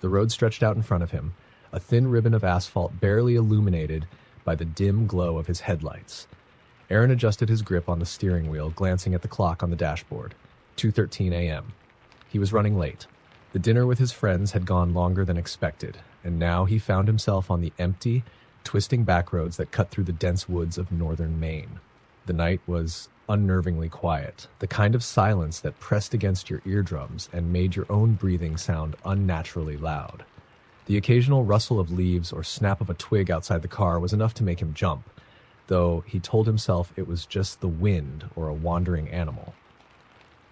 The road stretched out in front of him, a thin ribbon of asphalt barely illuminated by the dim glow of his headlights. Aaron adjusted his grip on the steering wheel, glancing at the clock on the dashboard. 2:13 a.m. He was running late. The dinner with his friends had gone longer than expected, and now he found himself on the empty, twisting back roads that cut through the dense woods of northern Maine. The night was unnervingly quiet, the kind of silence that pressed against your eardrums and made your own breathing sound unnaturally loud. The occasional rustle of leaves or snap of a twig outside the car was enough to make him jump, though he told himself it was just the wind or a wandering animal.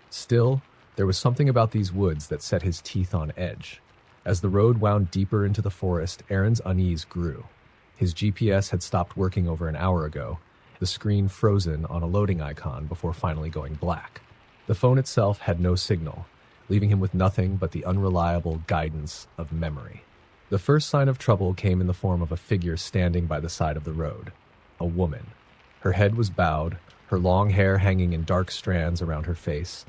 Still, there was something about these woods that set his teeth on edge. As the road wound deeper into the forest, Aaron's unease grew. His GPS had stopped working over an hour ago, the screen frozen on a loading icon before finally going black. The phone itself had no signal, leaving him with nothing but the unreliable guidance of memory. The first sign of trouble came in the form of a figure standing by the side of the road. A woman. Her head was bowed, her long hair hanging in dark strands around her face.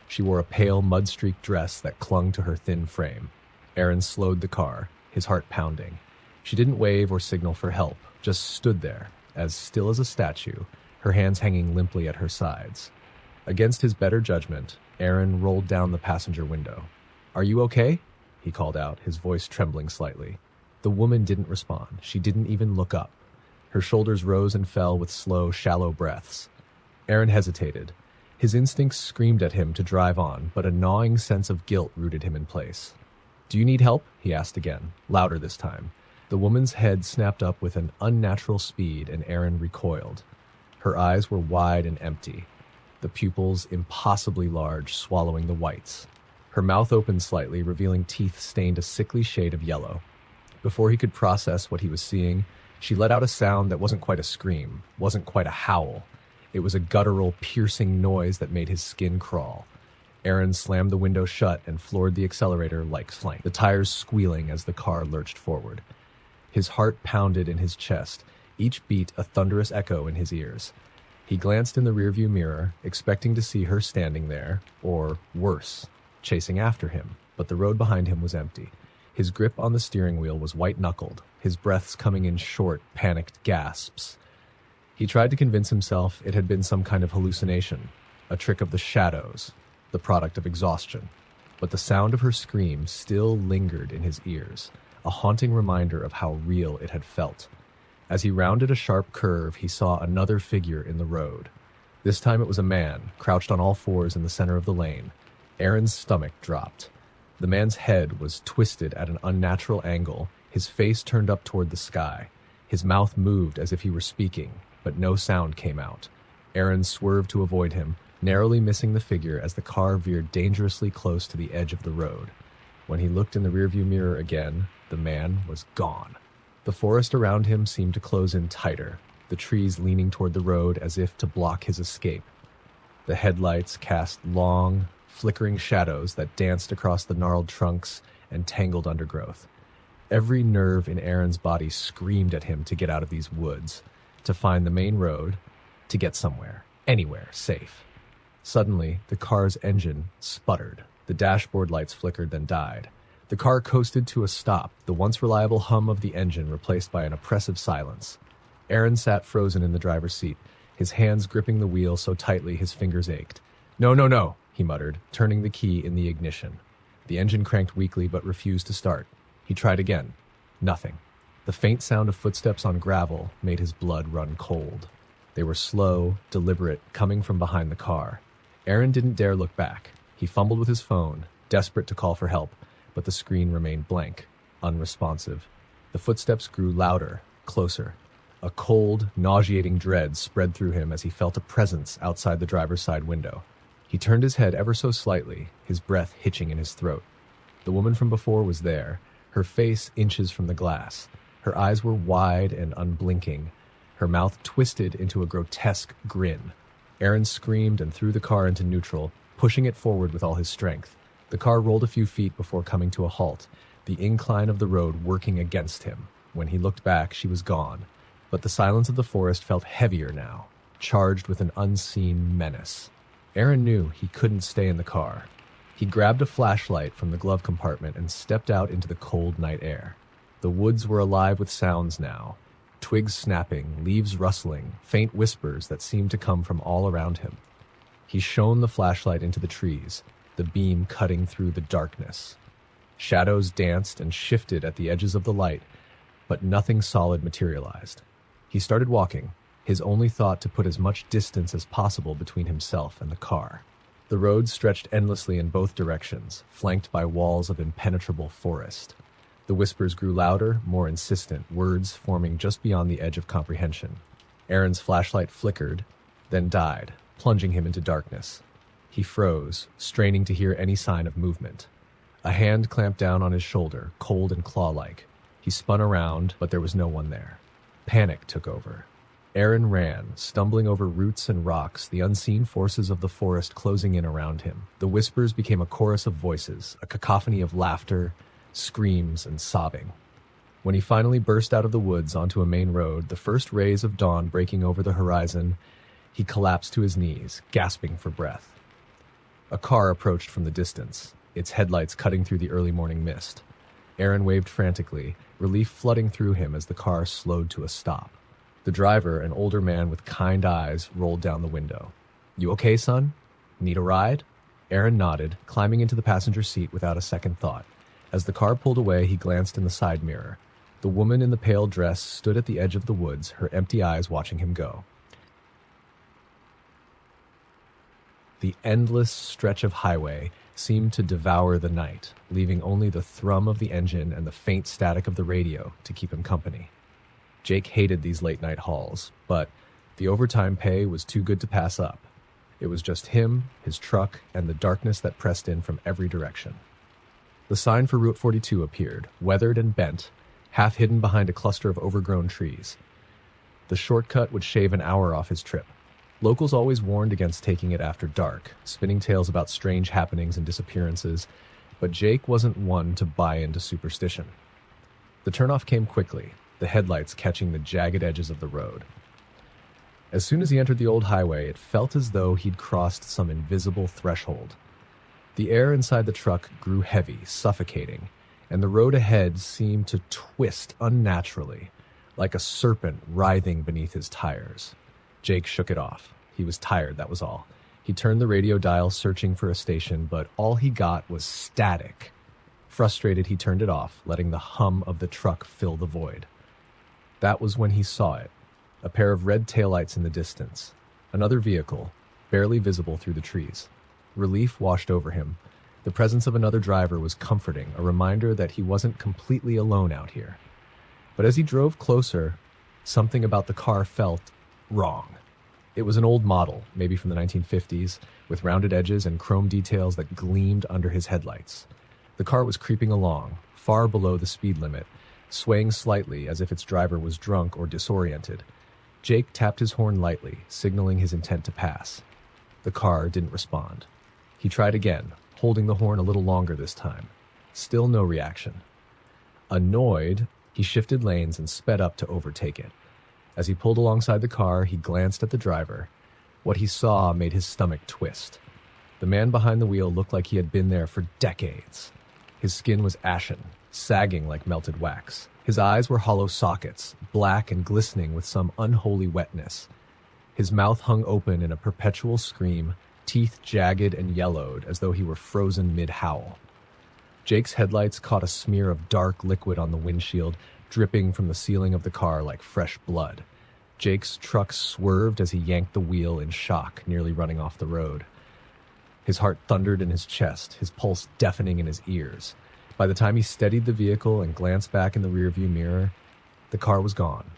She wore a pale, mud-streaked dress that clung to her thin frame. Aaron slowed the car, his heart pounding. She didn't wave or signal for help, just stood there, as still as a statue, her hands hanging limply at her sides. Against his better judgment, Aaron rolled down the passenger window. "Are you okay?" he called out, his voice trembling slightly. The woman didn't respond. She didn't even look up. Her shoulders rose and fell with slow, shallow breaths. Aaron hesitated. His instincts screamed at him to drive on, but a gnawing sense of guilt rooted him in place. "Do you need help?" he asked again, louder this time. The woman's head snapped up with an unnatural speed, and Aaron recoiled. Her eyes were wide and empty, the pupils impossibly large, swallowing the whites. Her mouth opened slightly, revealing teeth stained a sickly shade of yellow. Before he could process what he was seeing, she let out a sound that wasn't quite a scream, wasn't quite a howl. It was a guttural, piercing noise that made his skin crawl. Aaron slammed the window shut and floored the accelerator like slang, the tires squealing as the car lurched forward. His heart pounded in his chest, each beat a thunderous echo in his ears. He glanced in the rearview mirror, expecting to see her standing there, or worse, chasing after him, but the road behind him was empty. His grip on the steering wheel was white-knuckled, his breaths coming in short, panicked gasps. He tried to convince himself it had been some kind of hallucination, a trick of the shadows, the product of exhaustion. But the sound of her scream still lingered in his ears, a haunting reminder of how real it had felt. As he rounded a sharp curve, he saw another figure in the road. This time it was a man, crouched on all fours in the center of the lane. Aaron's stomach dropped. The man's head was twisted at an unnatural angle, his face turned up toward the sky. His mouth moved as if he were speaking, but no sound came out. Aaron swerved to avoid him, narrowly missing the figure as the car veered dangerously close to the edge of the road. When he looked in the rearview mirror again, the man was gone. The forest around him seemed to close in tighter, the trees leaning toward the road as if to block his escape. The headlights cast long, flickering shadows that danced across the gnarled trunks and tangled undergrowth. Every nerve in Aaron's body screamed at him to get out of these woods, to find the main road, to get somewhere, anywhere, safe. Suddenly, the car's engine sputtered. The dashboard lights flickered, then died. The car coasted to a stop, the once reliable hum of the engine replaced by an oppressive silence. Aaron sat frozen in the driver's seat, his hands gripping the wheel so tightly his fingers ached. "No, no, no," he muttered, turning the key in the ignition. The engine cranked weakly but refused to start. He tried again. Nothing. The faint sound of footsteps on gravel made his blood run cold. They were slow, deliberate, coming from behind the car. Aaron didn't dare look back. He fumbled with his phone, desperate to call for help, but the screen remained blank, unresponsive. The footsteps grew louder, closer. A cold, nauseating dread spread through him as he felt a presence outside the driver's side window. He turned his head ever so slightly, his breath hitching in his throat. The woman from before was there, her face inches from the glass. Her eyes were wide and unblinking, her mouth twisted into a grotesque grin. Aaron screamed and threw the car into neutral, pushing it forward with all his strength. The car rolled a few feet before coming to a halt, the incline of the road working against him. When he looked back, she was gone. But the silence of the forest felt heavier now, charged with an unseen menace. Aaron knew he couldn't stay in the car. He grabbed a flashlight from the glove compartment and stepped out into the cold night air. The woods were alive with sounds now. Twigs snapping, leaves rustling, faint whispers that seemed to come from all around him. He shone the flashlight into the trees, the beam cutting through the darkness. Shadows danced and shifted at the edges of the light, but nothing solid materialized. He started walking, his only thought to put as much distance as possible between himself and the car. The road stretched endlessly in both directions, flanked by walls of impenetrable forest. The whispers grew louder, more insistent, words forming just beyond the edge of comprehension. Aaron's flashlight flickered, then died, plunging him into darkness. He froze, straining to hear any sign of movement. A hand clamped down on his shoulder, cold and claw-like. He spun around, but there was no one there. Panic took over. Aaron ran, stumbling over roots and rocks, the unseen forces of the forest closing in around him. The whispers became a chorus of voices, a cacophony of laughter, screams, and sobbing. When he finally burst out of the woods onto a main road, the first rays of dawn breaking over the horizon, he collapsed to his knees, gasping for breath. A car approached from the distance, its headlights cutting through the early morning mist. Aaron waved frantically, relief flooding through him as the car slowed to a stop. The driver, an older man with kind eyes, rolled down the window. "You okay, son? Need a ride?" Aaron nodded, climbing into the passenger seat without a second thought. As the car pulled away, he glanced in the side mirror. The woman in the pale dress stood at the edge of the woods, her empty eyes watching him go. The endless stretch of highway seemed to devour the night, leaving only the thrum of the engine and the faint static of the radio to keep him company. Jake hated these late-night hauls, but the overtime pay was too good to pass up. It was just him, his truck, and the darkness that pressed in from every direction. The sign for Route 42 appeared, weathered and bent, half hidden behind a cluster of overgrown trees. The shortcut would shave an hour off his trip. Locals always warned against taking it after dark, spinning tales about strange happenings and disappearances, but Jake wasn't one to buy into superstition. The turnoff came quickly, the headlights catching the jagged edges of the road. As soon as he entered the old highway, it felt as though he'd crossed some invisible threshold. The air inside the truck grew heavy, suffocating, and the road ahead seemed to twist unnaturally, like a serpent writhing beneath his tires. Jake shook it off. He was tired, that was all. He turned the radio dial searching for a station, but all he got was static. Frustrated, he turned it off, letting the hum of the truck fill the void. That was when he saw it, a pair of red taillights in the distance. Another vehicle, barely visible through the trees. Relief washed over him. The presence of another driver was comforting, a reminder that he wasn't completely alone out here. But as he drove closer, something about the car felt wrong. It was an old model, maybe from the 1950s, with rounded edges and chrome details that gleamed under his headlights. The car was creeping along, far below the speed limit, swaying slightly as if its driver was drunk or disoriented. Jake tapped his horn lightly, signaling his intent to pass. The car didn't respond. He tried again, holding the horn a little longer this time. Still no reaction. Annoyed, he shifted lanes and sped up to overtake it. As he pulled alongside the car, he glanced at the driver. What he saw made his stomach twist. The man behind the wheel looked like he had been there for decades. His skin was ashen, sagging like melted wax. His eyes were hollow sockets, black and glistening with some unholy wetness. His mouth hung open in a perpetual scream, teeth jagged and yellowed as though he were frozen mid-howl. Jake's headlights caught a smear of dark liquid on the windshield, dripping from the ceiling of the car like fresh blood. Jake's truck swerved as he yanked the wheel in shock, nearly running off the road. His heart thundered in his chest, his pulse deafening in his ears. By the time he steadied the vehicle and glanced back in the rearview mirror, the car was gone.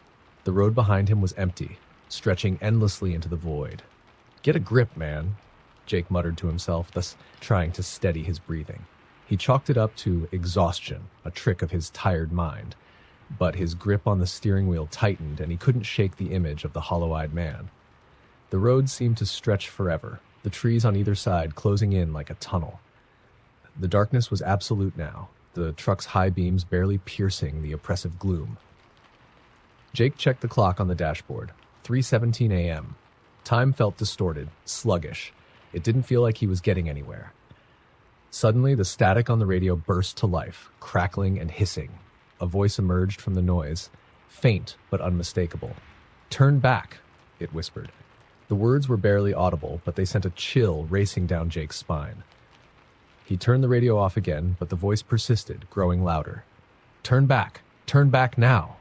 The road behind him was empty, stretching endlessly into the void. "Get a grip, man," Jake muttered to himself, thus trying to steady his breathing. He chalked it up to exhaustion, a trick of his tired mind. But his grip on the steering wheel tightened, and he couldn't shake the image of the hollow-eyed man. The road seemed to stretch forever, the trees on either side closing in like a tunnel. The darkness was absolute now, the truck's high beams barely piercing the oppressive gloom. Jake checked the clock on the dashboard. 3:17 a.m. Time felt distorted, sluggish. It didn't feel like he was getting anywhere. Suddenly, the static on the radio burst to life, crackling and hissing. A voice emerged from the noise, faint but unmistakable. "Turn back," it whispered. The words were barely audible, but they sent a chill racing down Jake's spine. He turned the radio off again, but the voice persisted, growing louder. Turn back now."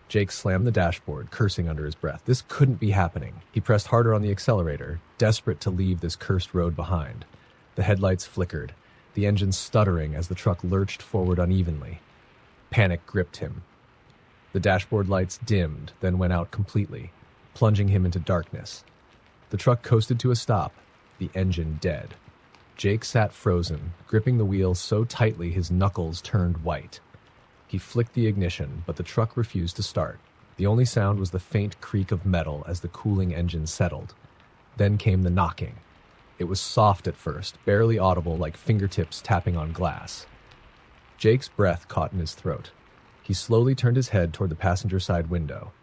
Jake slammed the dashboard, cursing under his breath. This couldn't be happening. He pressed harder on the accelerator, desperate to leave this cursed road behind. The headlights flickered, the engine stuttering as the truck lurched forward unevenly. Panic gripped him. The dashboard lights dimmed, then went out completely, plunging him into darkness. The truck coasted to a stop, the engine dead. Jake sat frozen, gripping the wheel so tightly his knuckles turned white. He flicked the ignition, but the truck refused to start. The only sound was the faint creak of metal as the cooling engine settled. Then came the knocking. It was soft at first, barely audible, like fingertips tapping on glass. Jake's breath caught in his throat. He slowly turned his head toward the passenger side window.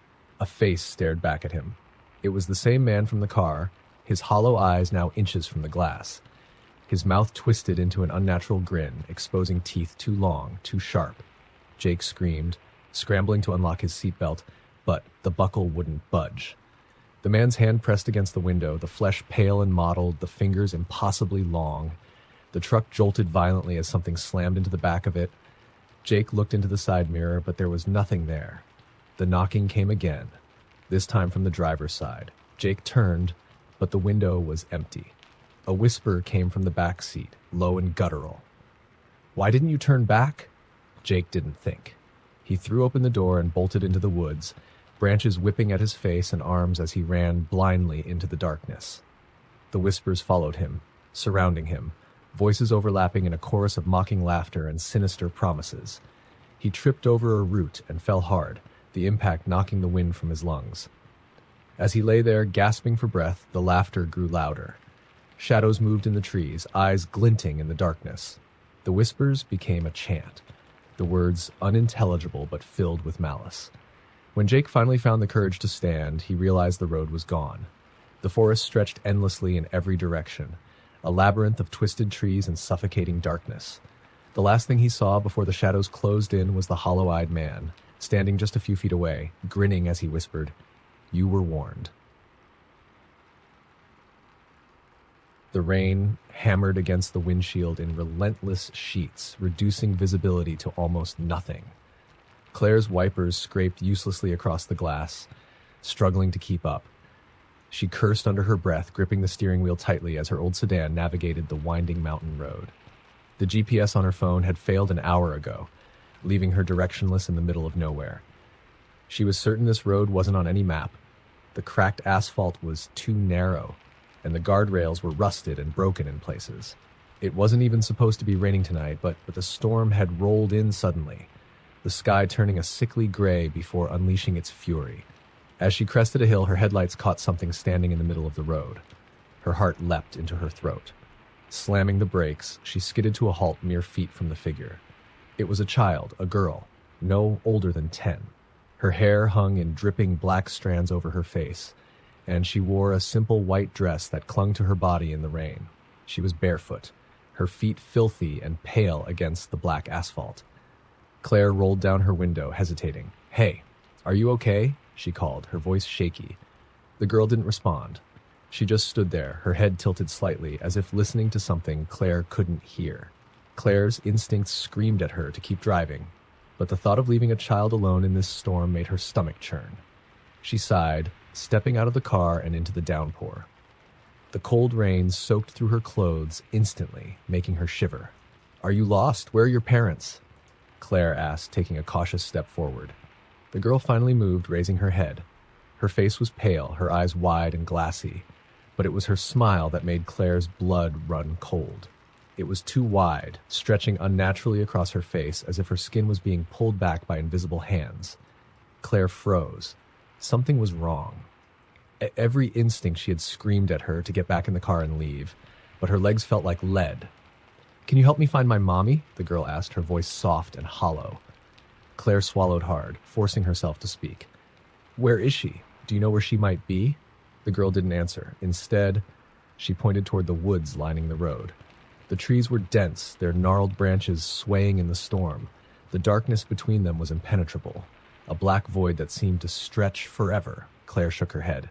A face stared back at him. It was the same man from the car, his hollow eyes now inches from the glass. His mouth twisted into an unnatural grin, exposing teeth too long, too sharp. Jake screamed, scrambling to unlock his seatbelt, but the buckle wouldn't budge. The man's hand pressed against the window, the flesh pale and mottled, the fingers impossibly long. The truck jolted violently as something slammed into the back of it. Jake looked into the side mirror, but there was nothing there. The knocking came again, this time from the driver's side. Jake turned, but the window was empty. A whisper came from the back seat, low and guttural. "Why didn't you turn back?" Jake didn't think. He threw open the door and bolted into the woods, branches whipping at his face and arms as he ran blindly into the darkness. The whispers followed him, surrounding him, voices overlapping in a chorus of mocking laughter and sinister promises. He tripped over a root and fell hard, the impact knocking the wind from his lungs. As he lay there, gasping for breath, the laughter grew louder. Shadows moved in the trees, eyes glinting in the darkness. The whispers became a chant, the words unintelligible but filled with malice. When Jake finally found the courage to stand, he realized the road was gone. The forest stretched endlessly in every direction, a labyrinth of twisted trees and suffocating darkness. The last thing he saw before the shadows closed in was the hollow-eyed man, standing just a few feet away, grinning as he whispered, "You were warned." The rain hammered against the windshield in relentless sheets, reducing visibility to almost nothing. Claire's wipers scraped uselessly across the glass, struggling to keep up. She cursed under her breath, gripping the steering wheel tightly as her old sedan navigated the winding mountain road. The GPS on her phone had failed an hour ago, leaving her directionless in the middle of nowhere. She was certain this road wasn't on any map. The cracked asphalt was too narrow, and the guardrails were rusted and broken in places. It wasn't even supposed to be raining tonight, but the storm had rolled in suddenly, the sky turning a sickly gray before unleashing its fury. As she crested a hill, her headlights caught something standing in the middle of the road. Her heart leapt into her throat. Slamming the brakes, she skidded to a halt mere feet from the figure. It was a child, a girl, no older than 10. Her hair hung in dripping black strands over her face, and she wore a simple white dress that clung to her body in the rain. She was barefoot, her feet filthy and pale against the black asphalt. Claire rolled down her window, hesitating. "Hey, are you okay?" she called, her voice shaky. The girl didn't respond. She just stood there, her head tilted slightly, as if listening to something Claire couldn't hear. Claire's instincts screamed at her to keep driving, but the thought of leaving a child alone in this storm made her stomach churn. She sighed, stepping out of the car and into the downpour. The cold rain soaked through her clothes instantly, making her shiver. "Are you lost? Where are your parents?" Claire asked, taking a cautious step forward. The girl finally moved, raising her head. Her face was pale, her eyes wide and glassy, but it was her smile that made Claire's blood run cold. It was too wide, stretching unnaturally across her face as if her skin was being pulled back by invisible hands. Claire froze. Something was wrong. Every instinct she had screamed at her to get back in the car and leave, but her legs felt like lead. "Can you help me find my mommy?" the girl asked, her voice soft and hollow. Claire swallowed hard, forcing herself to speak. "Where is she? Do you know where she might be?" The girl didn't answer. Instead, she pointed toward the woods lining the road. The trees were dense, their gnarled branches swaying in the storm. The darkness between them was impenetrable, a black void that seemed to stretch forever. Claire shook her head.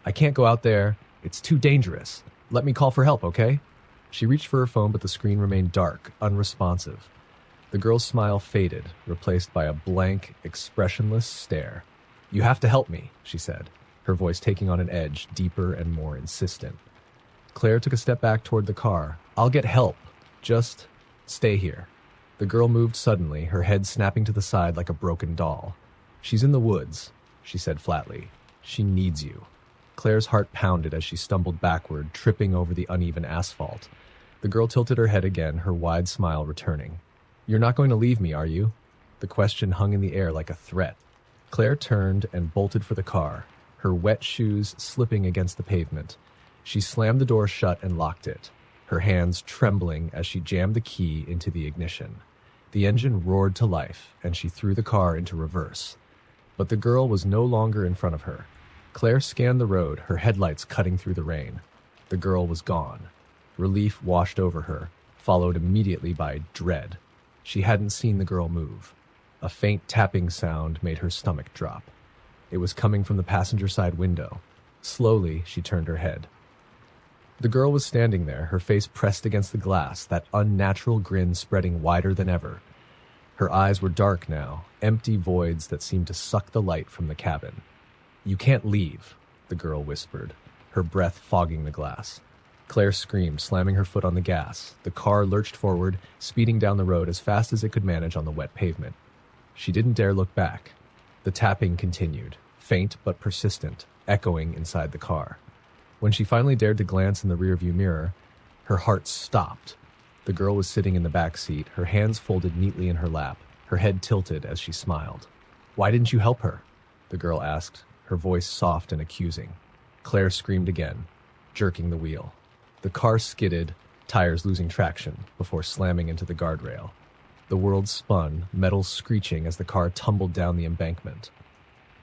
I can't go out there. It's too dangerous. Let me call for help, okay? She reached for her phone, but the screen remained dark, unresponsive. The girl's smile faded, replaced by a blank, expressionless stare. You have to help me, she said, her voice taking on an edge, deeper and more insistent. Claire took a step back toward the car. I'll get help. Just stay here. The girl moved suddenly, her head snapping to the side like a broken doll. She's in the woods, she said flatly. She needs you. Claire's heart pounded as she stumbled backward, tripping over the uneven asphalt. The girl tilted her head again, her wide smile returning. You're not going to leave me, are you? The question hung in the air like a threat. Claire turned and bolted for the car, her wet shoes slipping against the pavement. She slammed the door shut and locked it, her hands trembling as she jammed the key into the ignition. The engine roared to life, and she threw the car into reverse. But the girl was no longer in front of her. Claire scanned the road, her headlights cutting through the rain. The girl was gone. Relief washed over her, followed immediately by dread. She hadn't seen the girl move. A faint tapping sound made her stomach drop. It was coming from the passenger side window. Slowly, she turned her head. The girl was standing there, her face pressed against the glass, that unnatural grin spreading wider than ever. Her eyes were dark now, empty voids that seemed to suck the light from the cabin. You can't leave, the girl whispered, her breath fogging the glass. Claire screamed, slamming her foot on the gas. The car lurched forward, speeding down the road as fast as it could manage on the wet pavement. She didn't dare look back. The tapping continued, faint but persistent, echoing inside the car. When she finally dared to glance in the rearview mirror, her heart stopped. The girl was sitting in the back seat, her hands folded neatly in her lap, her head tilted as she smiled. Why didn't you help her? The girl asked, her voice soft and accusing. Claire screamed again, jerking the wheel. The car skidded, tires losing traction, before slamming into the guardrail. The world spun, metal screeching as the car tumbled down the embankment.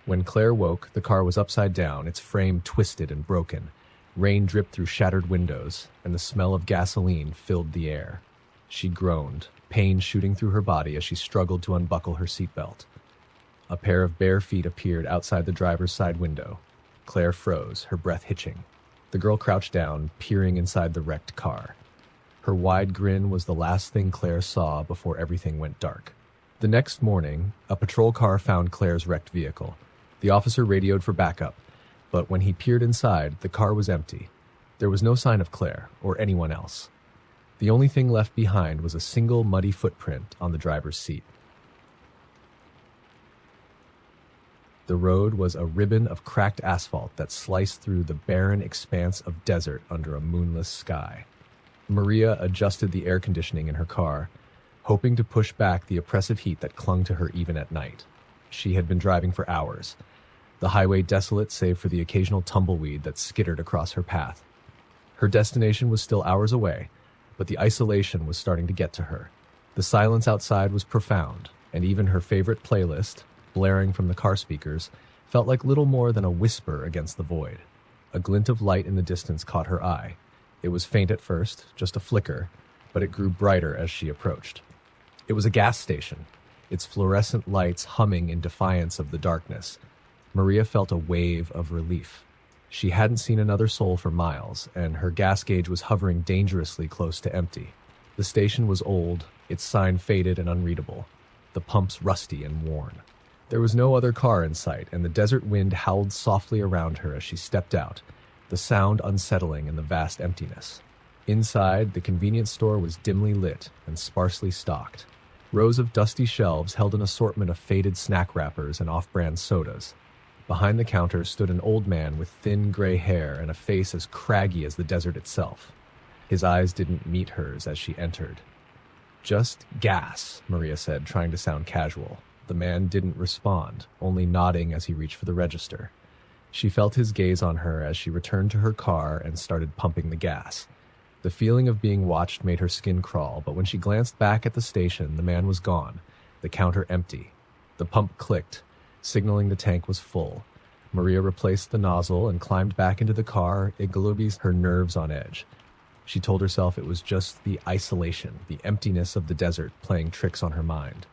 When Claire woke, the car was upside down, its frame twisted and broken. Rain dripped through shattered windows, and the smell of gasoline filled the air. She groaned, pain shooting through her body as she struggled to unbuckle her seatbelt. A pair of bare feet appeared outside the driver's side window. Claire froze, her breath hitching. The girl crouched down, peering inside the wrecked car. Her wide grin was the last thing Claire saw before everything went dark. The next morning, a patrol car found Claire's wrecked vehicle. The officer radioed for backup, but when he peered inside, the car was empty. There was no sign of Claire or anyone else. The only thing left behind was a single muddy footprint on the driver's seat. The road was a ribbon of cracked asphalt that sliced through the barren expanse of desert under a moonless sky. Maria adjusted the air conditioning in her car, hoping to push back the oppressive heat that clung to her even at night. She had been driving for hours, the highway desolate save for the occasional tumbleweed that skittered across her path. Her destination was still hours away, but the isolation was starting to get to her. The silence outside was profound, and even her favorite playlist, blaring from the car speakers, felt like little more than a whisper against the void. A glint of light in the distance caught her eye. It was faint at first, just a flicker, but it grew brighter as she approached. It was a gas station, its fluorescent lights humming in defiance of the darkness. Maria felt a wave of relief. She hadn't seen another soul for miles, and her gas gauge was hovering dangerously close to empty. The station was old, its sign faded and unreadable, the pumps rusty and worn. There was no other car in sight, and the desert wind howled softly around her as she stepped out, the sound unsettling in the vast emptiness. Inside, the convenience store was dimly lit and sparsely stocked. Rows of dusty shelves held an assortment of faded snack wrappers and off-brand sodas. Behind the counter stood an old man with thin gray hair and a face as craggy as the desert itself. His eyes didn't meet hers as she entered. "Just gas," Maria said, trying to sound casual. The man didn't respond, only nodding as he reached for the register. She felt his gaze on her as she returned to her car and started pumping the gas. The feeling of being watched made her skin crawl, but when she glanced back at the station, the man was gone, the counter empty. The pump clicked, signaling the tank was full. Maria replaced the nozzle and climbed back into the car, iglobies her nerves on edge. She told herself it was just the isolation, the emptiness of the desert playing tricks on her mind.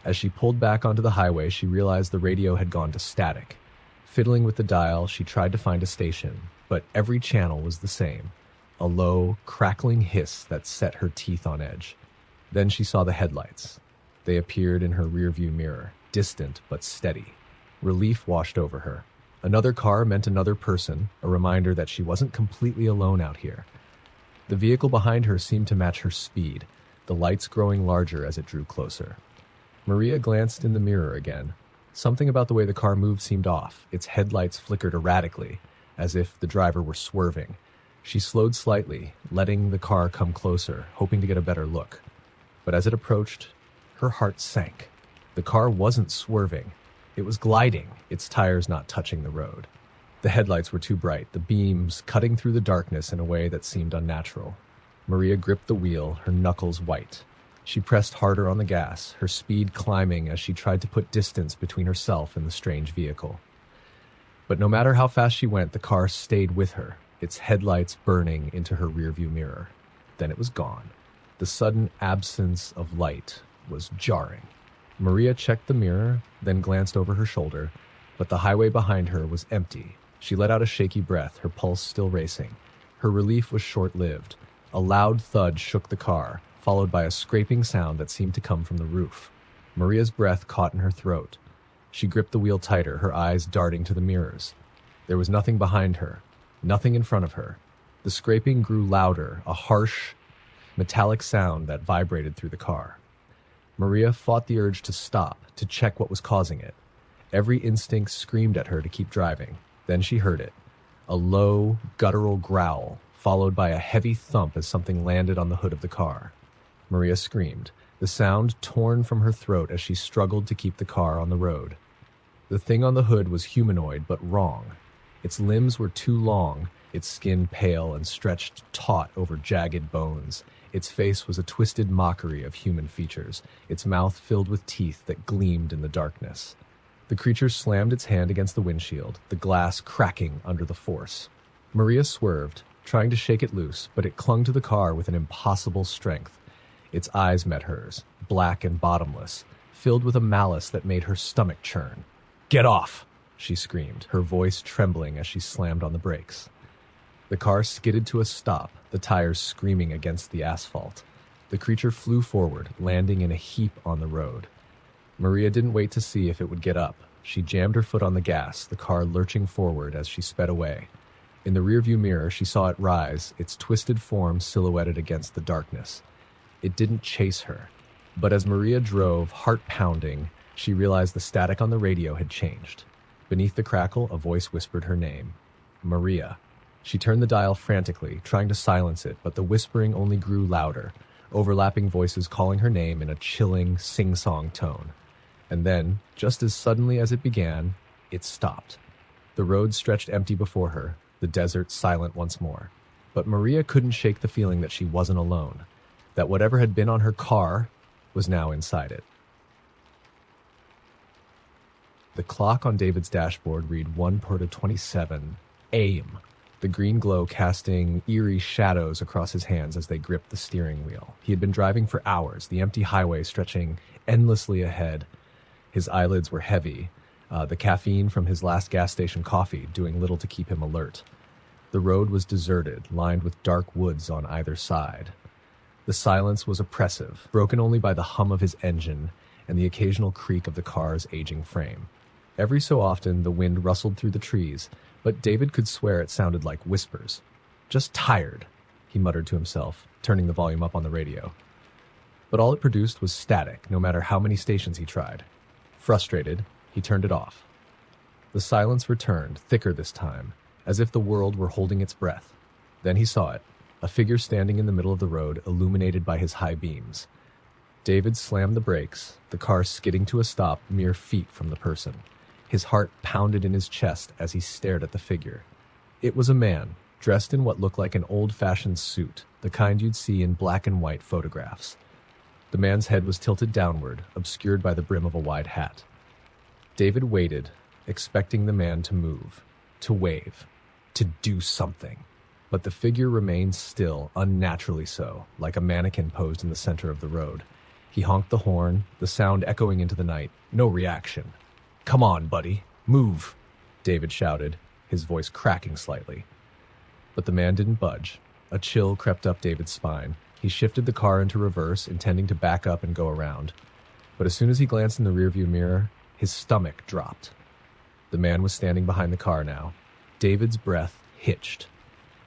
As she pulled back onto the highway, she realized the radio had gone to static. Fiddling with the dial, she tried to find a station, but every channel was the same, a low, crackling hiss that set her teeth on edge. Then she saw the headlights. They appeared in her rearview mirror, distant but steady. Relief washed over her. Another car meant another person, a reminder that she wasn't completely alone out here. The vehicle behind her seemed to match her speed, the lights growing larger as it drew closer. Maria glanced in the mirror again. Something about the way the car moved seemed off. Its headlights flickered erratically, as if the driver were swerving. She slowed slightly, letting the car come closer, hoping to get a better look. But as it approached, her heart sank. The car wasn't swerving. It was gliding, its tires not touching the road. The headlights were too bright, the beams cutting through the darkness in a way that seemed unnatural. Maria gripped the wheel, her knuckles white. She pressed harder on the gas, her speed climbing as she tried to put distance between herself and the strange vehicle. But no matter how fast she went, the car stayed with her, its headlights burning into her rearview mirror. Then it was gone. The sudden absence of light was jarring. Maria checked the mirror, then glanced over her shoulder, but the highway behind her was empty. She let out a shaky breath, her pulse still racing. Her relief was short-lived. A loud thud shook the car, followed by a scraping sound that seemed to come from the roof. Maria's breath caught in her throat. She gripped the wheel tighter, her eyes darting to the mirrors. There was nothing behind her, nothing in front of her. The scraping grew louder, a harsh, metallic sound that vibrated through the car. Maria fought the urge to stop, to check what was causing it. Every instinct screamed at her to keep driving. Then she heard it, a low, guttural growl, followed by a heavy thump as something landed on the hood of the car. Maria screamed, the sound torn from her throat as she struggled to keep the car on the road. The thing on the hood was humanoid, but wrong. Its limbs were too long, its skin pale and stretched taut over jagged bones. Its face was a twisted mockery of human features, its mouth filled with teeth that gleamed in the darkness. The creature slammed its hand against the windshield, the glass cracking under the force. Maria swerved, trying to shake it loose, but it clung to the car with an impossible strength. Its eyes met hers, black and bottomless, filled with a malice that made her stomach churn. "Get off!" she screamed, her voice trembling as she slammed on the brakes. The car skidded to a stop, the tires screaming against the asphalt. The creature flew forward, landing in a heap on the road. Maria didn't wait to see if it would get up. She jammed her foot on the gas, the car lurching forward as she sped away. In the rearview mirror, she saw it rise, its twisted form silhouetted against the darkness. It didn't chase her. But as Maria drove, heart pounding, she realized the static on the radio had changed. Beneath the crackle, a voice whispered her name. Maria. She turned the dial frantically, trying to silence it, but the whispering only grew louder, overlapping voices calling her name in a chilling, sing-song tone. And then, just as suddenly as it began, it stopped. The road stretched empty before her, the desert silent once more. But Maria couldn't shake the feeling that she wasn't alone, that whatever had been on her car was now inside it. The clock on David's dashboard read 1:27. Aim. The green glow casting eerie shadows across his hands as they gripped the steering wheel. He had been driving for hours, the empty highway stretching endlessly ahead. His eyelids were heavy, the caffeine from his last gas station coffee doing little to keep him alert. The road was deserted, lined with dark woods on either side. The silence was oppressive, broken only by the hum of his engine and the occasional creak of the car's aging frame. Every so often, the wind rustled through the trees, but David could swear it sounded like whispers. "Just tired," he muttered to himself, turning the volume up on the radio. But all it produced was static, no matter how many stations he tried. Frustrated, he turned it off. The silence returned, thicker this time, as if the world were holding its breath. Then he saw it, a figure standing in the middle of the road, illuminated by his high beams. David slammed the brakes, the car skidding to a stop mere feet from the person. His heart pounded in his chest as he stared at the figure. It was a man, dressed in what looked like an old-fashioned suit, the kind you'd see in black and white photographs. The man's head was tilted downward, obscured by the brim of a wide hat. David waited, expecting the man to move, to wave, to do something. But the figure remained still, unnaturally so, like a mannequin posed in the center of the road. He honked the horn, the sound echoing into the night. No reaction. "Come on, buddy. Move," David shouted, his voice cracking slightly. But the man didn't budge. A chill crept up David's spine. He shifted the car into reverse, intending to back up and go around. But as soon as he glanced in the rearview mirror, his stomach dropped. The man was standing behind the car now. David's breath hitched.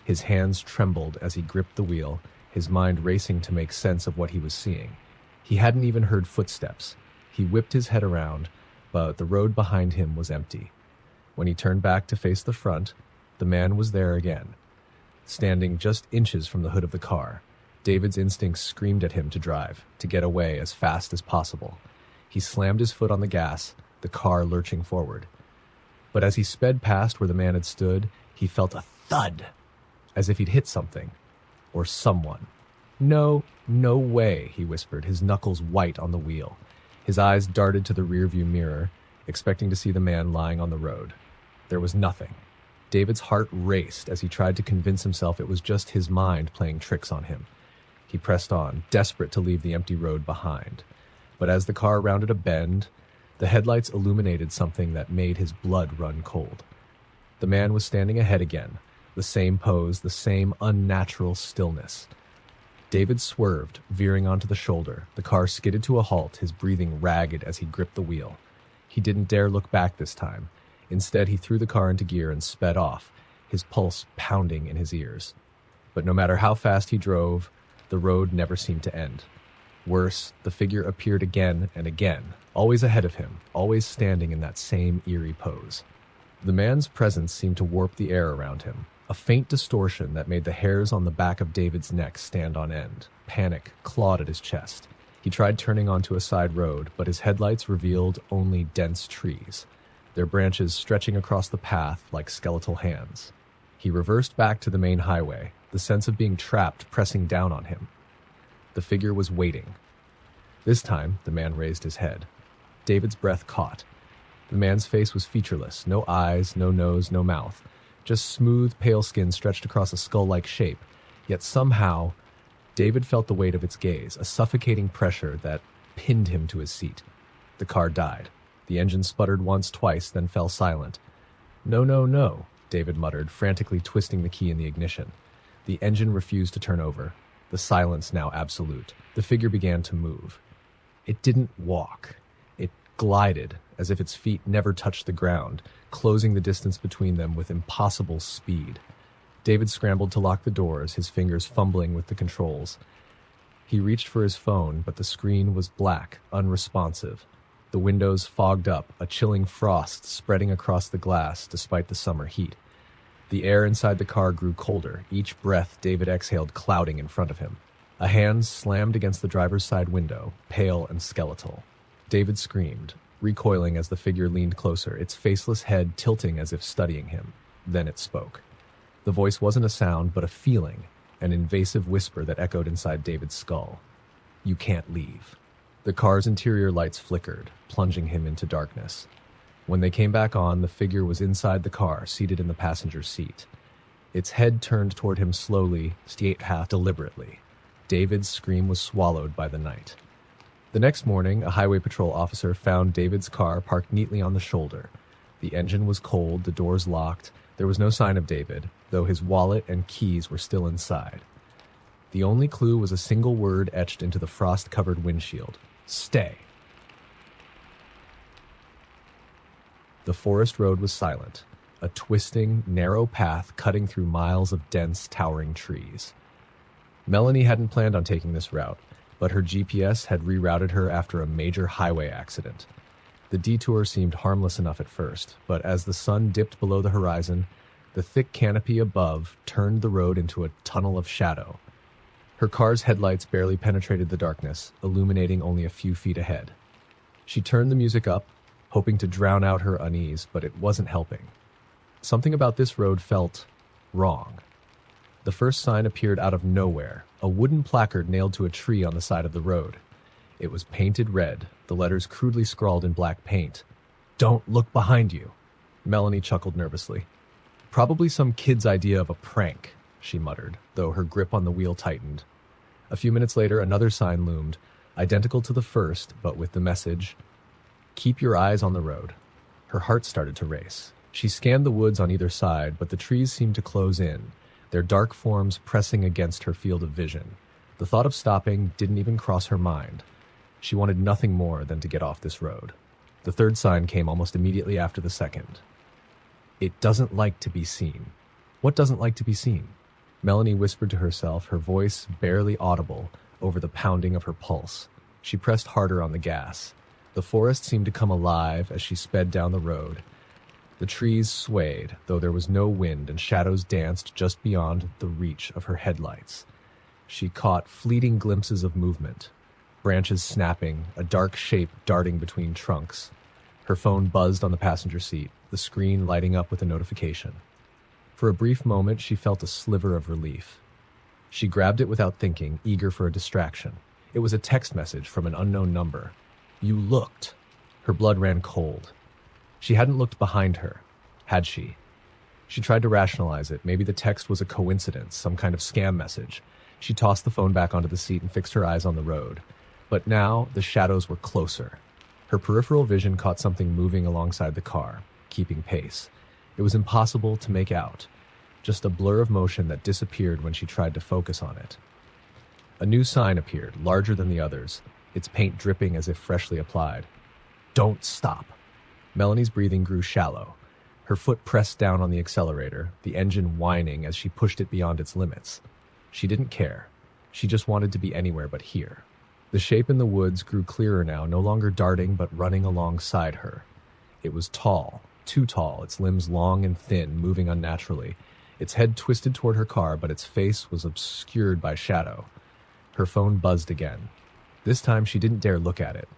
His hands trembled as he gripped the wheel, his mind racing to make sense of what he was seeing. He hadn't even heard footsteps. He whipped his head around, but the road behind him was empty. When he turned back to face the front, the man was there again, standing just inches from the hood of the car. David's instincts screamed at him to drive, to get away as fast as possible. He slammed his foot on the gas, the car lurching forward. But as he sped past where the man had stood, he felt a thud, as if he'd hit something, or someone. No way, he whispered, his knuckles white on the wheel. His eyes darted to the rearview mirror, expecting to see the man lying on the road. There was nothing. David's heart raced as he tried to convince himself it was just his mind playing tricks on him. He pressed on, desperate to leave the empty road behind. But as the car rounded a bend, the headlights illuminated something that made his blood run cold. The man was standing ahead again, the same pose, the same unnatural stillness. David swerved, veering onto the shoulder. The car skidded to a halt, his breathing ragged as he gripped the wheel. He didn't dare look back this time. Instead, he threw the car into gear and sped off, his pulse pounding in his ears. But no matter how fast he drove, the road never seemed to end. Worse, the figure appeared again and again, always ahead of him, always standing in that same eerie pose. The man's presence seemed to warp the air around him, a faint distortion that made the hairs on the back of David's neck stand on end. Panic clawed at his chest. He tried turning onto a side road, but his headlights revealed only dense trees, their branches stretching across the path like skeletal hands. He reversed back to the main highway, the sense of being trapped pressing down on him. The figure was waiting. This time, the man raised his head. David's breath caught. The man's face was featureless, no eyes, no nose, no mouth, just smooth, pale skin stretched across a skull-like shape. Yet somehow, David felt the weight of its gaze, a suffocating pressure that pinned him to his seat. The car died. The engine sputtered once, twice, then fell silent. No, David muttered, frantically twisting the key in the ignition. The engine refused to turn over. The silence now absolute. The figure began to move. It didn't walk. It glided, as if its feet never touched the ground, closing the distance between them with impossible speed. David scrambled to lock the doors, his fingers fumbling with the controls. He reached for his phone, but the screen was black, unresponsive. The windows fogged up, a chilling frost spreading across the glass despite the summer heat. The air inside the car grew colder, each breath David exhaled clouding in front of him. A hand slammed against the driver's side window, pale and skeletal. David screamed, recoiling as the figure leaned closer, its faceless head tilting as if studying him. Then it spoke. The voice wasn't a sound, but a feeling, an invasive whisper that echoed inside David's skull. "You can't leave." The car's interior lights flickered, plunging him into darkness. When they came back on, the figure was inside the car, seated in the passenger seat. Its head turned toward him slowly, deliberately. David's scream was swallowed by the night. The next morning, a highway patrol officer found David's car parked neatly on the shoulder. The engine was cold, the doors locked. There was no sign of David, though his wallet and keys were still inside. The only clue was a single word etched into the frost-covered windshield: "Stay." The forest road was silent, a twisting, narrow path cutting through miles of dense, towering trees. Melanie hadn't planned on taking this route, but her GPS had rerouted her after a major highway accident. The detour seemed harmless enough at first, but as the sun dipped below the horizon, the thick canopy above turned the road into a tunnel of shadow. Her car's headlights barely penetrated the darkness, illuminating only a few feet ahead. She turned the music up, hoping to drown out her unease, but it wasn't helping. Something about this road felt wrong. The first sign appeared out of nowhere, a wooden placard nailed to a tree on the side of the road. It was painted red, the letters crudely scrawled in black paint. "Don't look behind you." Melanie chuckled nervously. Probably some kid's idea of a prank. she muttered, though her grip on the wheel tightened. A few minutes later, another sign loomed, identical to the first, but with the message, "Keep your eyes on the road." Her heart started to race. She scanned the woods on either side, but the trees seemed to close in, their dark forms pressing against her field of vision. The thought of stopping didn't even cross her mind. She wanted nothing more than to get off this road. The third sign came almost immediately after the second. "It doesn't like to be seen." What doesn't like to be seen? Melanie whispered to herself, her voice barely audible over the pounding of her pulse. She pressed harder on the gas. The forest seemed to come alive as she sped down the road. The trees swayed, though there was no wind, and shadows danced just beyond the reach of her headlights. She caught fleeting glimpses of movement, branches snapping, a dark shape darting between trunks. Her phone buzzed on the passenger seat, the screen lighting up with a notification. For a brief moment, she felt a sliver of relief. She grabbed it without thinking, eager for a distraction. It was a text message from an unknown number. "You looked." Her blood ran cold. She hadn't looked behind her, had she? She tried to rationalize it. Maybe the text was a coincidence, some kind of scam message. She tossed the phone back onto the seat and fixed her eyes on the road. But now the shadows were closer. Her peripheral vision caught something moving alongside the car, keeping pace. It was impossible to make out, just a blur of motion that disappeared when she tried to focus on it. A new sign appeared, larger than the others, its paint dripping as if freshly applied. "Don't stop." Melanie's breathing grew shallow. Her foot pressed down on the accelerator, the engine whining as she pushed it beyond its limits. She didn't care. She just wanted to be anywhere but here. The shape in the woods grew clearer now, no longer darting but running alongside her. It was tall, too tall, its limbs long and thin, moving unnaturally. Its head twisted toward her car, but its face was obscured by shadow. Her phone buzzed again. This time she didn't dare look at it.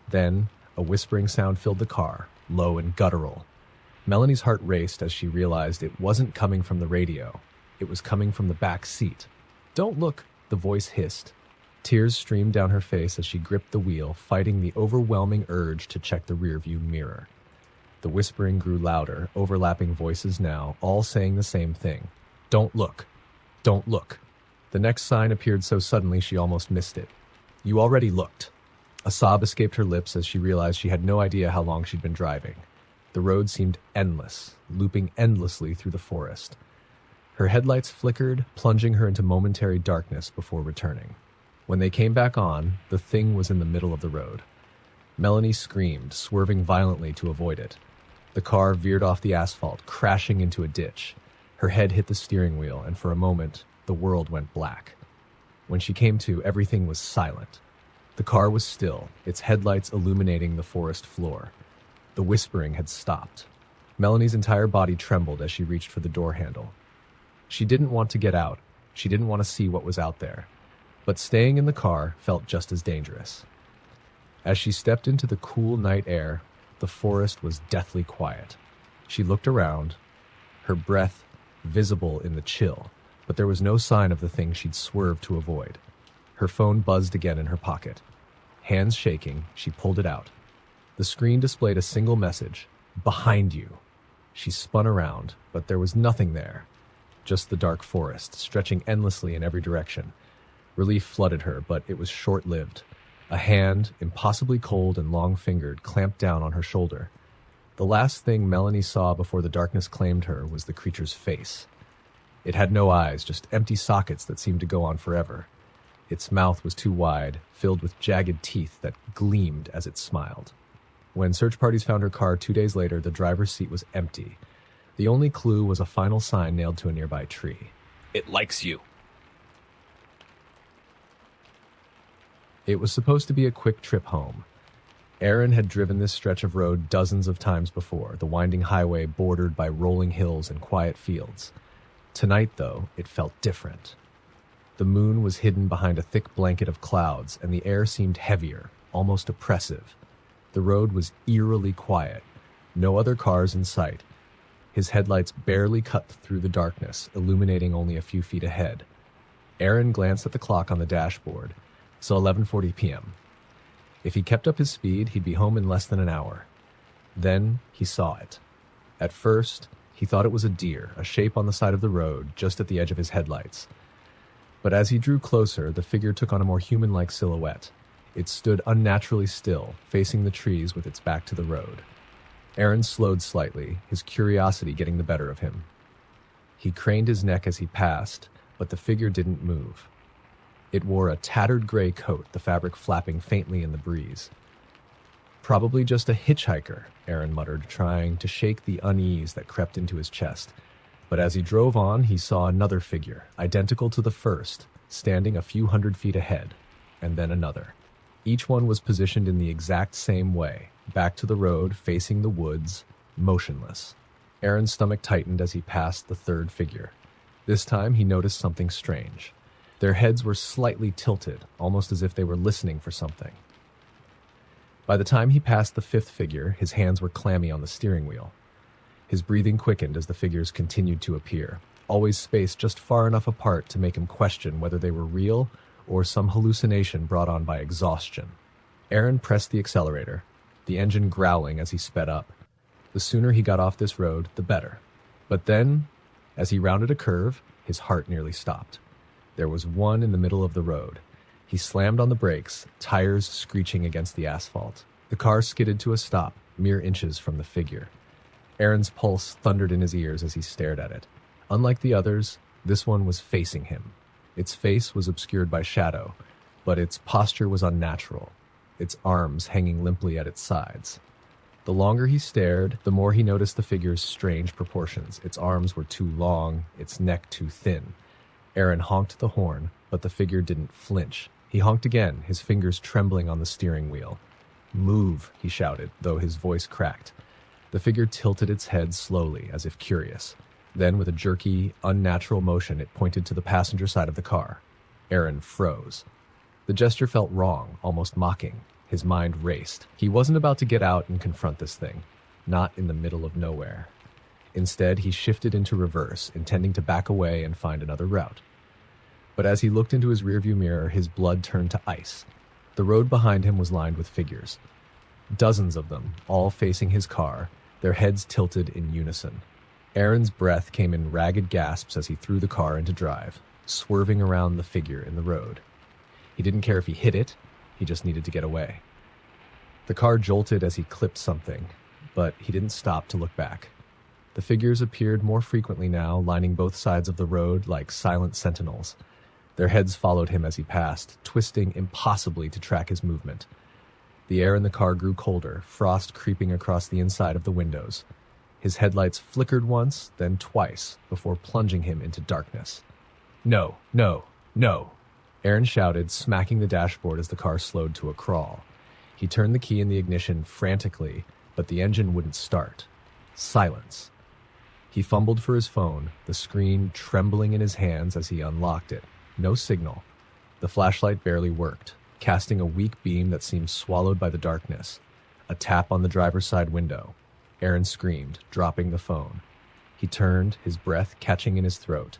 Then a whispering sound filled the car, low and guttural. Melanie's heart raced as she realized it wasn't coming from the radio. It was coming from the back seat. "Don't look," the voice hissed. Tears streamed down her face as she gripped the wheel, fighting the overwhelming urge to check the rearview mirror. The whispering grew louder, overlapping voices now, all saying the same thing. "Don't look. Don't look." The next sign appeared so suddenly she almost missed it. "You already looked." A sob escaped her lips as she realized she had no idea how long she'd been driving. The road seemed endless, looping endlessly through the forest. Her headlights flickered, plunging her into momentary darkness before returning. When they came back on, the thing was in the middle of the road. Melanie screamed, swerving violently to avoid it. The car veered off the asphalt, crashing into a ditch. Her head hit the steering wheel, and for a moment, the world went black. When she came to, everything was silent. The car was still, its headlights illuminating the forest floor. The whispering had stopped. Melanie's entire body trembled as she reached for the door handle. She didn't want to get out. She didn't want to see what was out there. But staying in the car felt just as dangerous. As she stepped into the cool night air, the forest was deathly quiet. She looked around, her breath visible in the chill, but there was no sign of the thing she'd swerved to avoid. Her phone buzzed again in her pocket. Hands shaking, she pulled it out. The screen displayed a single message, "Behind you." She spun around, but there was nothing there. Just the dark forest, stretching endlessly in every direction. Relief flooded her, but it was short-lived. A hand, impossibly cold and long-fingered, clamped down on her shoulder. The last thing Melanie saw before the darkness claimed her was the creature's face. It had no eyes, just empty sockets that seemed to go on forever. Its mouth was too wide, filled with jagged teeth that gleamed as it smiled. When search parties found her car 2 days later, the driver's seat was empty. The only clue was a final sign nailed to a nearby tree. "It likes you." It was supposed to be a quick trip home. Aaron had driven this stretch of road dozens of times before, the winding highway bordered by rolling hills and quiet fields. Tonight, though, it felt different. The moon was hidden behind a thick blanket of clouds, and the air seemed heavier, almost oppressive. The road was eerily quiet, no other cars in sight. His headlights barely cut through the darkness, illuminating only a few feet ahead. Aaron glanced at the clock on the dashboard. So 11:40 p.m. If he kept up his speed, he'd be home in less than an hour. Then he saw it. At first, He thought it was a deer, a shape on the side of the road, just at the edge of his headlights. But as he drew closer, the figure took on a more human-like silhouette. It stood unnaturally still, facing the trees with its back to the road. Aaron slowed slightly, his curiosity getting the better of him. He craned his neck as he passed, but the figure didn't move. It wore a tattered gray coat, the fabric flapping faintly in the breeze. "Probably just a hitchhiker," Aaron muttered, trying to shake the unease that crept into his chest. But as he drove on, he saw another figure, identical to the first, standing a few hundred feet ahead, and then another. Each one was positioned in the exact same way, back to the road, facing the woods, motionless. Aaron's stomach tightened as he passed the third figure. This time he noticed something strange. Their heads were slightly tilted, almost as if they were listening for something. By the time he passed the fifth figure, his hands were clammy on the steering wheel. His breathing quickened as the figures continued to appear, always spaced just far enough apart to make him question whether they were real or some hallucination brought on by exhaustion. Aaron pressed the accelerator, the engine growling as he sped up. The sooner he got off this road, the better. But then, as he rounded a curve, his heart nearly stopped. There was one in the middle of the road. He slammed on the brakes, tires screeching against the asphalt. The car skidded to a stop, mere inches from the figure. Aaron's pulse thundered in his ears as he stared at it. Unlike the others, this one was facing him. Its face was obscured by shadow, but its posture was unnatural, its arms hanging limply at its sides. The longer he stared, the more he noticed the figure's strange proportions. Its arms were too long, its neck too thin. Aaron honked the horn, but the figure didn't flinch. He honked again, his fingers trembling on the steering wheel. "Move," he shouted, though his voice cracked. The figure tilted its head slowly, as if curious. Then, with a jerky, unnatural motion, it pointed to the passenger side of the car. Aaron froze. The gesture felt wrong, almost mocking. His mind raced. He wasn't about to get out and confront this thing. Not in the middle of nowhere. Instead, he shifted into reverse, intending to back away and find another route. But as he looked into his rearview mirror, his blood turned to ice. The road behind him was lined with figures. Dozens of them, all facing his car, their heads tilted in unison. Aaron's breath came in ragged gasps as he threw the car into drive, swerving around the figure in the road. He didn't care if he hit it, he just needed to get away. The car jolted as he clipped something, but he didn't stop to look back. The figures appeared more frequently now, lining both sides of the road like silent sentinels. Their heads followed him as he passed, twisting impossibly to track his movement. The air in the car grew colder, frost creeping across the inside of the windows. His headlights flickered once, then twice, before plunging him into darkness. "No, no, no!" Aaron shouted, smacking the dashboard as the car slowed to a crawl. He turned the key in the ignition frantically, but the engine wouldn't start. Silence. He fumbled for his phone, the screen trembling in his hands as he unlocked it. No signal. The flashlight barely worked, casting a weak beam that seemed swallowed by the darkness. A tap on the driver's side window. Aaron screamed, dropping the phone. He turned, his breath catching in his throat.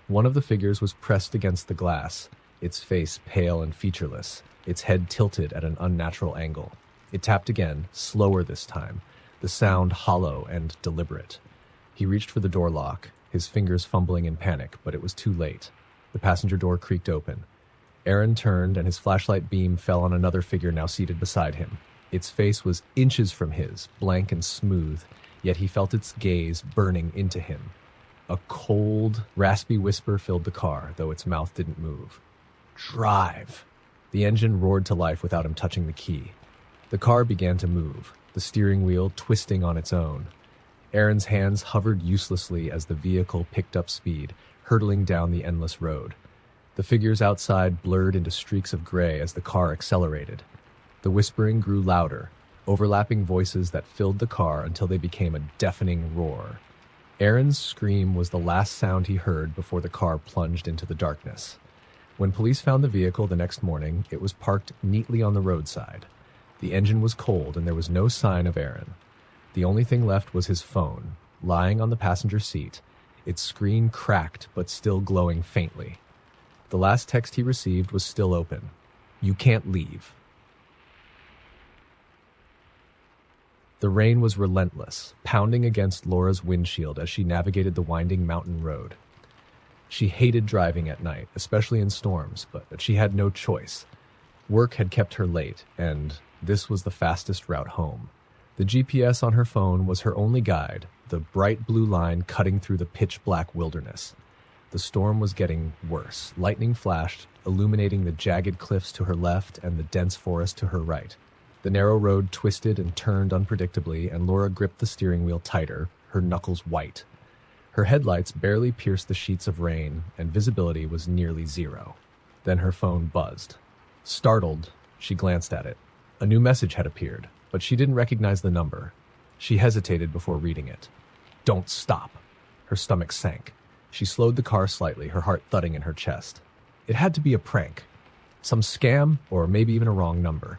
One of the figures was pressed against the glass, its face pale and featureless, its head tilted at an unnatural angle. It tapped again, slower this time, the sound hollow and deliberate. He reached for the door lock, his fingers fumbling in panic, but it was too late. The passenger door creaked open. Aaron turned, and his flashlight beam fell on another figure now seated beside him. Its face was inches from his, blank and smooth, yet he felt its gaze burning into him. A cold, raspy whisper filled the car, though its mouth didn't move. "Drive!" The engine roared to life without him touching the key. The car began to move, the steering wheel twisting on its own. Aaron's hands hovered uselessly as the vehicle picked up speed, hurtling down the endless road. The figures outside blurred into streaks of gray as the car accelerated. The whispering grew louder, overlapping voices that filled the car until they became a deafening roar. Aaron's scream was the last sound he heard before the car plunged into the darkness. When police found the vehicle the next morning, it was parked neatly on the roadside. The engine was cold and there was no sign of Aaron. The only thing left was his phone, lying on the passenger seat, its screen cracked but still glowing faintly. The last text he received was still open. "You can't leave." The rain was relentless, pounding against Laura's windshield as she navigated the winding mountain road. She hated driving at night, especially in storms, but she had no choice. Work had kept her late, and this was the fastest route home. The GPS on her phone was her only guide, the bright blue line cutting through the pitch-black wilderness. The storm was getting worse. Lightning flashed, illuminating the jagged cliffs to her left and the dense forest to her right. The narrow road twisted and turned unpredictably, and Laura gripped the steering wheel tighter, her knuckles white. Her headlights barely pierced the sheets of rain, and visibility was nearly zero. Then her phone buzzed. Startled, she glanced at it. A new message had appeared, but she didn't recognize the number. She hesitated before reading it. "Don't stop." Her stomach sank. She slowed the car slightly, her heart thudding in her chest. It had to be a prank. Some scam, or maybe even a wrong number.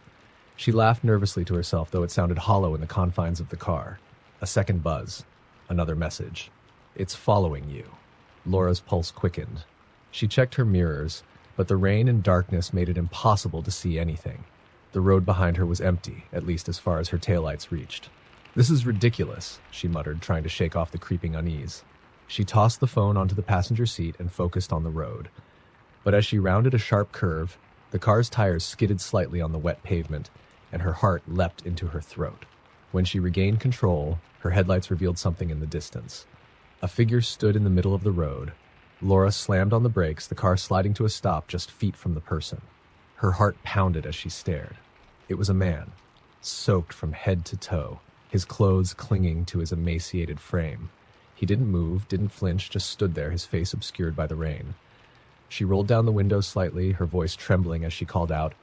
She laughed nervously to herself, though it sounded hollow in the confines of the car. A second buzz. Another message. "It's following you." Laura's pulse quickened. She checked her mirrors, but the rain and darkness made it impossible to see anything. The road behind her was empty, at least as far as her taillights reached. "This is ridiculous," she muttered, trying to shake off the creeping unease. She tossed the phone onto the passenger seat and focused on the road. But as she rounded a sharp curve, the car's tires skidded slightly on the wet pavement, and her heart leapt into her throat. When she regained control, her headlights revealed something in the distance. A figure stood in the middle of the road. Laura slammed on the brakes, the car sliding to a stop just feet from the person. Her heart pounded as she stared. It was a man, soaked from head to toe, his clothes clinging to his emaciated frame. He didn't move, didn't flinch, just stood there, his face obscured by the rain. She rolled down the window slightly, her voice trembling as she called out,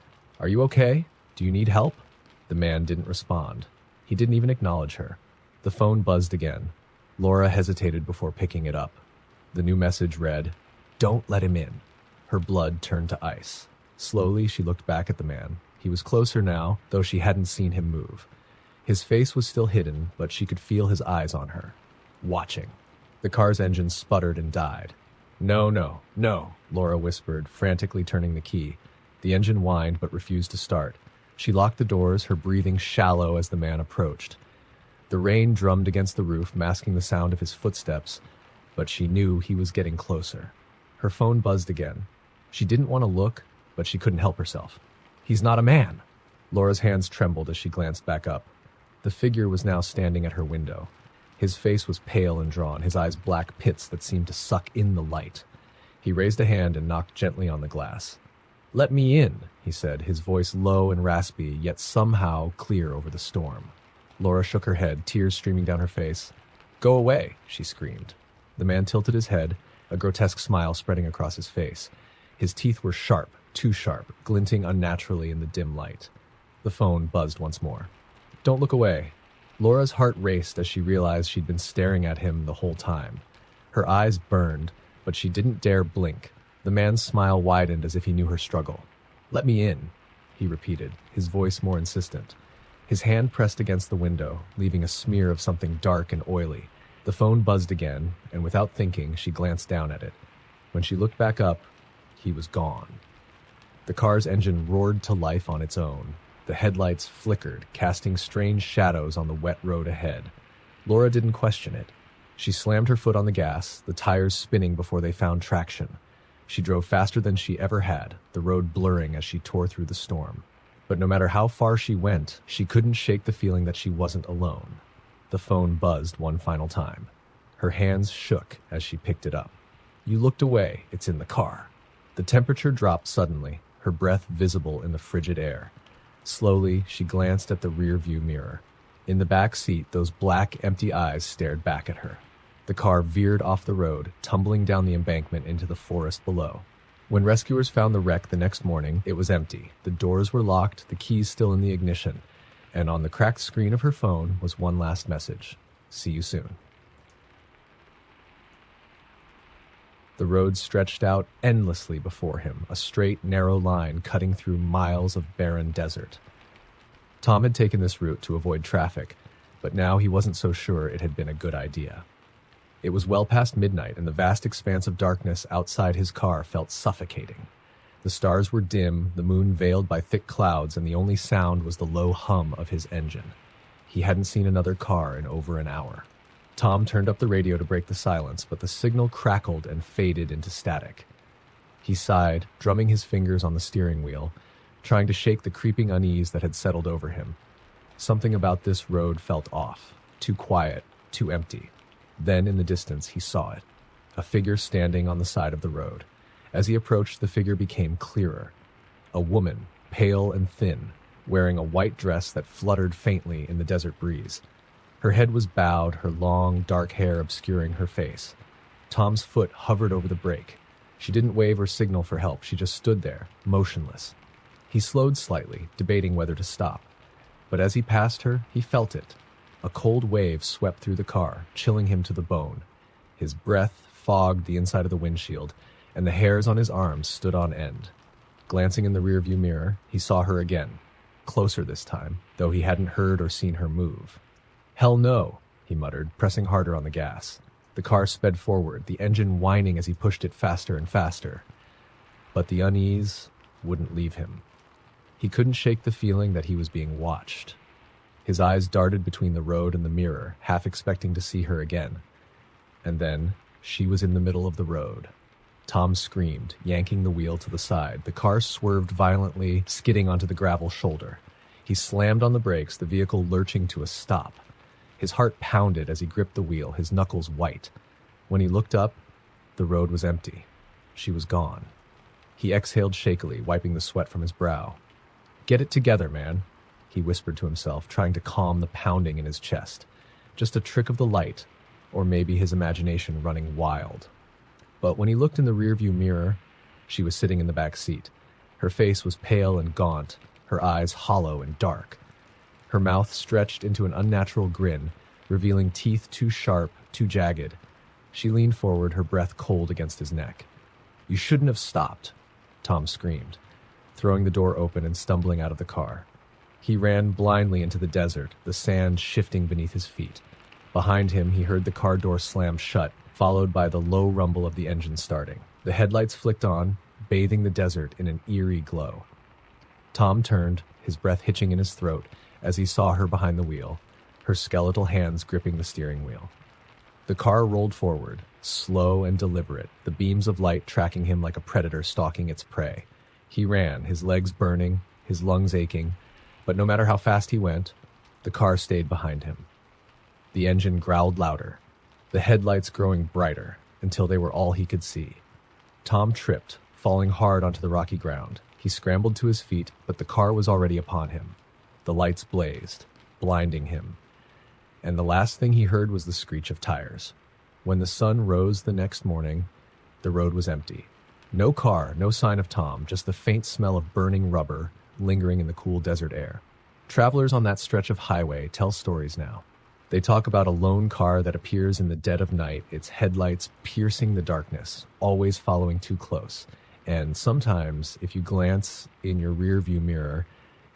"Are you okay? Do you need help?" The man didn't respond. He didn't even acknowledge her. The phone buzzed again. Laura hesitated before picking it up. The new message read, "Don't let him in." Her blood turned to ice. Slowly, she looked back at the man. He was closer now, though she hadn't seen him move. His face was still hidden, but she could feel his eyes on her. Watching. The car's engine sputtered and died. "No, no, no," Laura whispered, frantically turning the key. The engine whined but refused to start. She locked the doors, her breathing shallow as the man approached. The rain drummed against the roof, masking the sound of his footsteps, but she knew he was getting closer. Her phone buzzed again. She didn't want to look, but she couldn't help herself. "He's not a man." Laura's hands trembled as she glanced back up. The figure was now standing at her window. His face was pale and drawn, his eyes black pits that seemed to suck in the light. He raised a hand and knocked gently on the glass. "Let me in," he said, his voice low and raspy, yet somehow clear over the storm. Laura shook her head, tears streaming down her face. "Go away," she screamed. The man tilted his head, a grotesque smile spreading across his face. His teeth were sharp, too sharp, glinting unnaturally in the dim light. The phone buzzed once more. "Don't look away." Laura's heart raced as she realized she'd been staring at him the whole time. Her eyes burned, but she didn't dare blink. The man's smile widened as if he knew her struggle. "Let me in," he repeated, his voice more insistent. His hand pressed against the window, leaving a smear of something dark and oily. The phone buzzed again, and without thinking, she glanced down at it. When she looked back up, he was gone. The car's engine roared to life on its own. The headlights flickered, casting strange shadows on the wet road ahead. Laura didn't question it. She slammed her foot on the gas, the tires spinning before they found traction. She drove faster than she ever had, the road blurring as she tore through the storm. But no matter how far she went, she couldn't shake the feeling that she wasn't alone. The phone buzzed one final time. Her hands shook as she picked it up. "You looked away. It's in the car." The temperature dropped suddenly, her breath visible in the frigid air. Slowly, she glanced at the rear-view mirror. In the back seat, those black, empty eyes stared back at her. The car veered off the road, tumbling down the embankment into the forest below. When rescuers found the wreck the next morning, it was empty. The doors were locked, the keys still in the ignition, and on the cracked screen of her phone was one last message. "See you soon." The road stretched out endlessly before him, a straight, narrow line cutting through miles of barren desert. Tom had taken this route to avoid traffic, but now he wasn't so sure it had been a good idea. It was well past midnight, and the vast expanse of darkness outside his car felt suffocating. The stars were dim, the moon veiled by thick clouds, and the only sound was the low hum of his engine. He hadn't seen another car in over an hour. Tom turned up the radio to break the silence, but the signal crackled and faded into static. He sighed, drumming his fingers on the steering wheel, trying to shake the creeping unease that had settled over him. Something about this road felt off, too quiet, too empty. Then, in the distance, he saw it, a figure standing on the side of the road. As he approached, the figure became clearer. A woman, pale and thin, wearing a white dress that fluttered faintly in the desert breeze. Her head was bowed, her long, dark hair obscuring her face. Tom's foot hovered over the brake. She didn't wave or signal for help. She just stood there, motionless. He slowed slightly, debating whether to stop. But as he passed her, he felt it. A cold wave swept through the car, chilling him to the bone. His breath fogged the inside of the windshield, and the hairs on his arms stood on end. Glancing in the rearview mirror, he saw her again, closer this time, though he hadn't heard or seen her move. "Hell no," he muttered, pressing harder on the gas. The car sped forward, the engine whining as he pushed it faster and faster. But the unease wouldn't leave him. He couldn't shake the feeling that he was being watched. His eyes darted between the road and the mirror, half expecting to see her again. And then, she was in the middle of the road. Tom screamed, yanking the wheel to the side. The car swerved violently, skidding onto the gravel shoulder. He slammed on the brakes, the vehicle lurching to a stop. His heart pounded as he gripped the wheel, his knuckles white. When he looked up, the road was empty. She was gone. He exhaled shakily, wiping the sweat from his brow. "Get it together, man," he whispered to himself, trying to calm the pounding in his chest. Just a trick of the light, or maybe his imagination running wild. But when he looked in the rearview mirror, she was sitting in the back seat. Her face was pale and gaunt, her eyes hollow and dark. Her mouth stretched into an unnatural grin, revealing teeth too sharp, too jagged. She leaned forward, her breath cold against his neck. "You shouldn't have stopped," Tom screamed, throwing the door open and stumbling out of the car. He ran blindly into the desert, the sand shifting beneath his feet. Behind him, he heard the car door slam shut, followed by the low rumble of the engine starting. The headlights flicked on, bathing the desert in an eerie glow. Tom turned, his breath hitching in his throat, as he saw her behind the wheel, her skeletal hands gripping the steering wheel. The car rolled forward, slow and deliberate, the beams of light tracking him like a predator stalking its prey. He ran, his legs burning, his lungs aching, but no matter how fast he went, the car stayed behind him. The engine growled louder, the headlights growing brighter, until they were all he could see. Tom tripped, falling hard onto the rocky ground. He scrambled to his feet, but the car was already upon him. The lights blazed, blinding him. And the last thing he heard was the screech of tires. When the sun rose the next morning, the road was empty. No car, no sign of Tom, just the faint smell of burning rubber lingering in the cool desert air. Travelers on that stretch of highway tell stories now. They talk about a lone car that appears in the dead of night, its headlights piercing the darkness, always following too close. And sometimes, if you glance in your rearview mirror,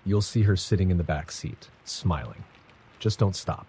you'll see her sitting in the back seat, smiling. Just don't stop.